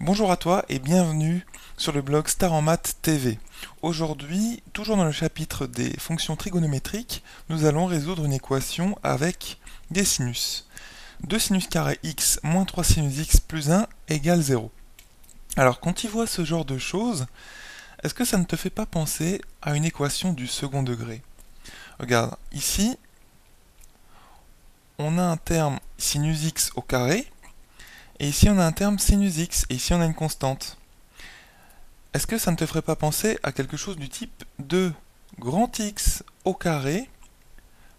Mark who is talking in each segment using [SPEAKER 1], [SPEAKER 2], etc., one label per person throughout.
[SPEAKER 1] Bonjour à toi et bienvenue sur le blog Star en Maths TV. Aujourd'hui, toujours dans le chapitre des fonctions trigonométriques, nous allons résoudre une équation avec des sinus. 2 sinus carré x moins 3 sinus x plus 1 égale 0. Alors quand tu vois ce genre de choses, est-ce que ça ne te fait pas penser à une équation du second degré? Regarde, ici, on a un terme sinus x au carré, et ici on a un terme sinus x, et ici on a une constante. Est-ce que ça ne te ferait pas penser à quelque chose du type 2 grand X au carré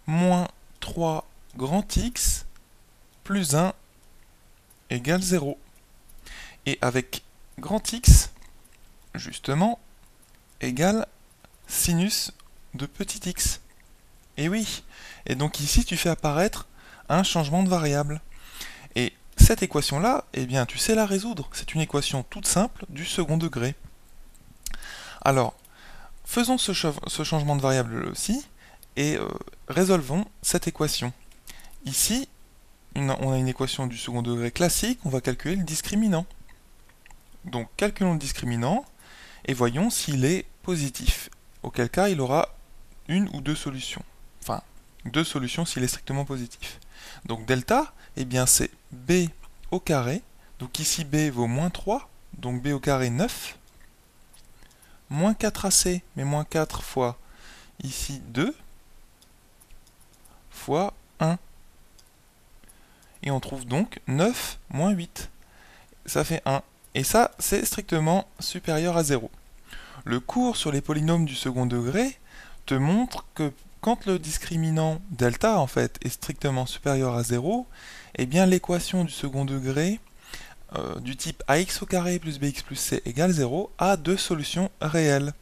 [SPEAKER 1] moins 3 grand X plus 1 égale 0? Et avec grand X, justement, égale sinus de petit x. Et oui, et donc ici tu fais apparaître un changement de variable. Et cette équation-là, eh bien tu sais la résoudre. C'est une équation toute simple du second degré. Alors, faisons ce changement de variable aussi et résolvons cette équation. Ici, on a une équation du second degré classique, on va calculer le discriminant. Donc calculons le discriminant et voyons s'il est positif. Auquel cas, il aura une ou deux solutions. Enfin, deux solutions s'il est strictement positif. Donc delta, eh bien c'est b au carré. Donc ici b vaut moins 3, donc b au carré 9. Moins 4ac, mais moins 4 fois ici 2, fois 1. Et on trouve donc 9 moins 8. Ça fait 1. Et ça, c'est strictement supérieur à 0. Le cours sur les polynômes du second degré te montre que quand le discriminant delta, en fait, est strictement supérieur à 0, eh bien l'équation du second degré du type ax au carré plus bx plus c égale 0 a deux solutions réelles.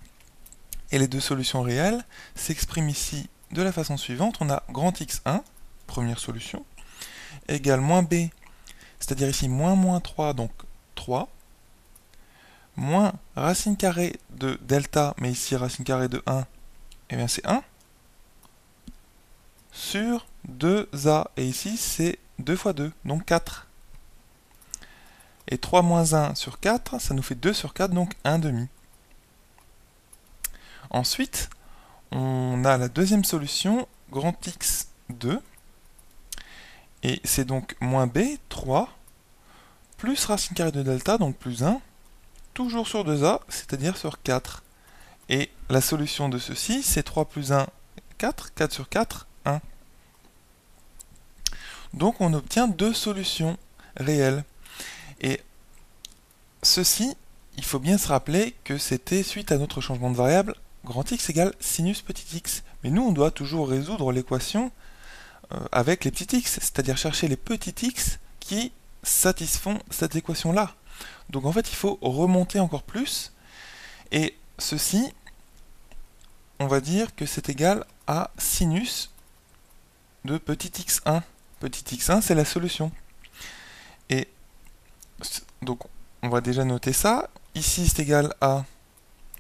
[SPEAKER 1] Et les deux solutions réelles s'expriment ici de la façon suivante. On a grand x1, première solution, égale moins b, c'est-à-dire ici moins 3, donc 3, moins racine carrée de delta, mais ici racine carrée de 1, et bien c'est 1, sur 2a, et ici c'est 2 fois 2, donc 4. Et 3 moins 1 sur 4, ça nous fait 2 sur 4, donc 1 demi. Ensuite, on a la deuxième solution, grand x2, et c'est donc moins b, 3, plus racine carrée de delta, donc plus 1, toujours sur 2a, c'est-à-dire sur 4. Et la solution de ceci, c'est 3 plus 1, 4, 4 sur 4, 1. Donc on obtient deux solutions réelles. Et ceci, il faut bien se rappeler que c'était suite à notre changement de variable, grand x égale sinus petit x. Mais nous, on doit toujours résoudre l'équation avec les petits x, c'est-à-dire chercher les petits x qui satisfont cette équation-là. Donc en fait, il faut remonter encore plus, et ceci, on va dire que c'est égal à sinus de petit x1. Petit x1, c'est la solution. Et donc, on va déjà noter ça. Ici, c'est égal à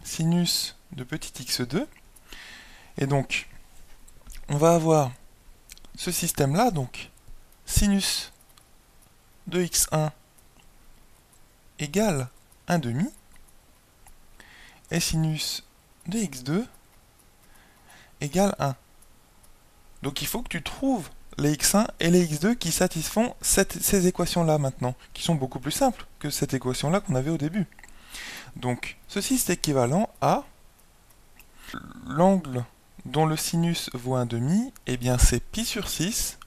[SPEAKER 1] sinus de petit x2. Et donc, on va avoir ce système-là, donc sinus de x1 égale 1 demi, et sinus de x2 égale 1. Donc il faut que tu trouves les x1 et les x2 qui satisfont ces équations-là maintenant, qui sont beaucoup plus simples que cette équation-là qu'on avait au début. Donc ceci c'est équivalent à l'angle dont le sinus vaut 1 demi, et bien c'est pi sur 6,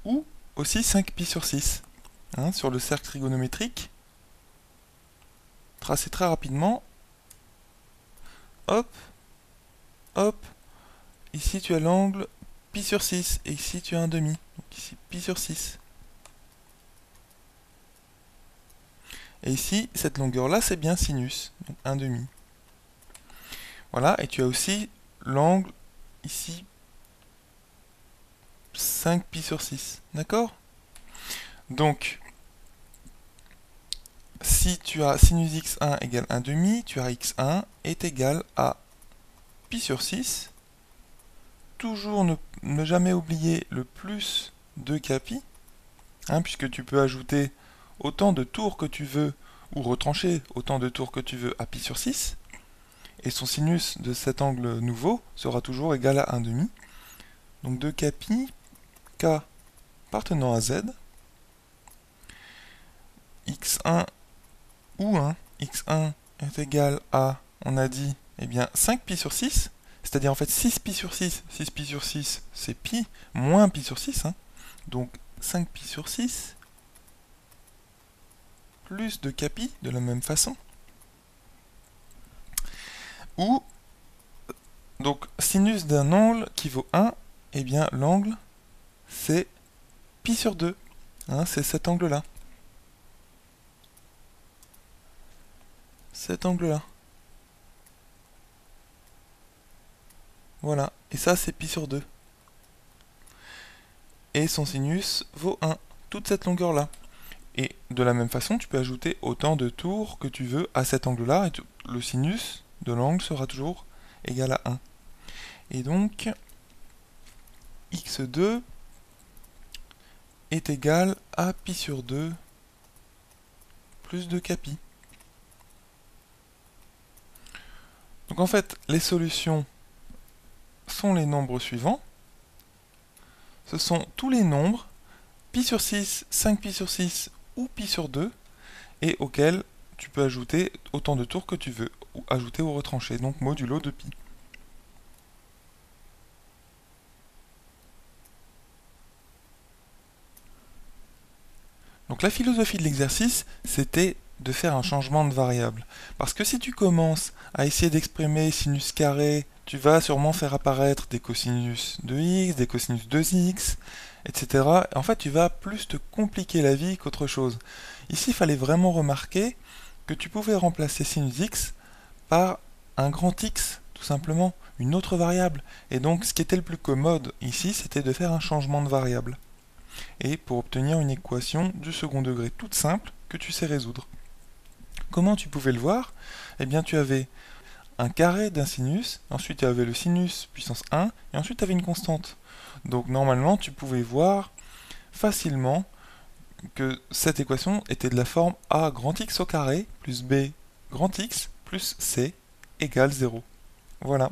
[SPEAKER 1] ou aussi 5 pi sur 6. Sur le cercle trigonométrique, tracé très rapidement, hop, hop, ici tu as l'angle pi sur 6, et ici tu as un demi, donc ici pi sur 6. Et ici, cette longueur-là, c'est bien sinus, donc 1 demi. Voilà, et tu as aussi l'angle, ici, 5 pi sur 6, d'accord? Donc, si tu as sinus x1 égale 1 demi, tu as x1 est égal à pi sur 6. Toujours ne jamais oublier le plus de capi, puisque tu peux ajouter autant de tours que tu veux ou retrancher autant de tours que tu veux à pi sur 6, et son sinus de cet angle nouveau sera toujours égal à 1,5. Donc 2k pi, k appartenant à z, x1 ou 1, x1 est égal à, on a dit, eh bien 5 pi sur 6, c'est-à-dire en fait 6 pi sur 6, 6 pi sur 6 c'est pi, moins pi sur 6, hein. Donc 5 pi sur 6, plus de k pi, de la même façon. Ou, donc sinus d'un angle qui vaut 1, eh bien l'angle c'est pi sur 2, hein, c'est cet angle-là. Cet angle-là. Voilà, et ça c'est pi sur 2. Et son sinus vaut 1, toute cette longueur-là. Et de la même façon, tu peux ajouter autant de tours que tu veux à cet angle-là, et le sinus de l'angle sera toujours égal à 1. Et donc, x2 est égal à pi sur 2 plus 2k pi. Donc en fait, les solutions sont les nombres suivants. Ce sont tous les nombres, pi sur 6, 5 pi sur 6 ou pi sur 2, et auxquels tu peux ajouter autant de tours que tu veux, ou ajouter ou retrancher, donc modulo de pi. Donc la philosophie de l'exercice, c'était de faire un changement de variable. Parce que si tu commences à essayer d'exprimer sinus carré, tu vas sûrement faire apparaître des cosinus de x, des cosinus de x, etc. En fait, tu vas plus te compliquer la vie qu'autre chose. Ici, il fallait vraiment remarquer que tu pouvais remplacer sinus x par un grand x, tout simplement, une autre variable. Et donc, ce qui était le plus commode ici, c'était de faire un changement de variable. Et pour obtenir une équation du second degré toute simple que tu sais résoudre. Comment tu pouvais le voir? Eh bien, tu avais un carré d'un sinus, ensuite tu avais le sinus puissance 1, et ensuite tu avais une constante. Donc normalement, tu pouvais voir facilement que cette équation était de la forme a grand X au carré plus b grand X plus c égale 0. Voilà.